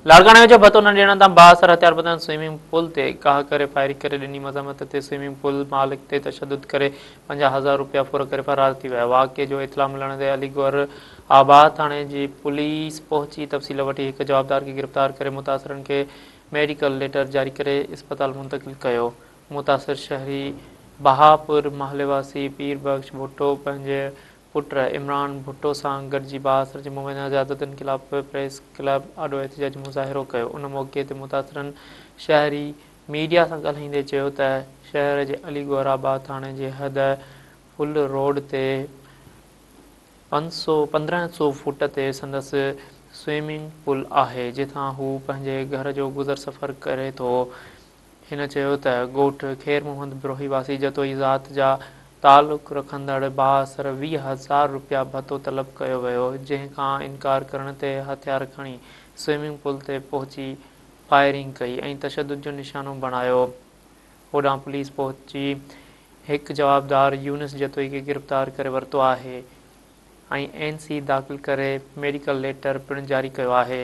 लाड़काणे जो भतो न ॾियण तां बासर हथियार बदन स्विमिंग पूल ते गाह करे फायरिंग करे ॾिनी मज़ामत ते स्विमिंग पूल मालिक ते तशद्दुद करे 50,000 रुपया फुर करे फरार थी विया। वाक़े जो इतला मिलण ते अलीगढ़ आबाद थाणे जी पुलिस पहुची तफ़सील वठी हिकु जवाबदार खे गिरफ़्तार करे मुतासिरनि खे मेडिकल लेटर जारी करे इस्पताल मुंतक़िल कयो। मुतासिर शहरी बहापुर महलेवासी पीर बख्श भुट्टो पंहिंजे पुट इमरान भुट्टो सां गॾिजी बासर जे मुबैना ज़ियादतुनि ख़िलाफ़ प्रेस क्लब आॾो एहतिजाजी मुज़ाहिरो कयो। उन मौक़े ते मुतासिरनि शहरी मीडिया सां ॻाल्हाईंदे चयो त शहर जे अलीगढ़ आबाद थाणे जे हद फुल रोड ते 1500 फुट ते संदसि स्विमिंग पूल आहे जिथां हू पंहिंजे घर जो गुज़र सफ़र करे थो। हिन चयो त ॻोठ ख़ैर मोहम्मद बिरोही वासी जतोई ज़ात जा तालुक़ रखंदड़ बासर 20,000 रुपया भतो तलब कयो वियो, जंहिंखां इनकार करण ते हथियार खणी स्विमिंग पूल ते पहुची फायरिंग कई ऐं तशद्दुद जो निशानो बणायो। होॾां पुलिस पहुची हिकु जवाबदार यूनिस जतोई खे गिरफ़्तार करे वरितो आहे ऐं NC दाख़िल करे मेडिकल लेटर पिणु जारी कयो आहे।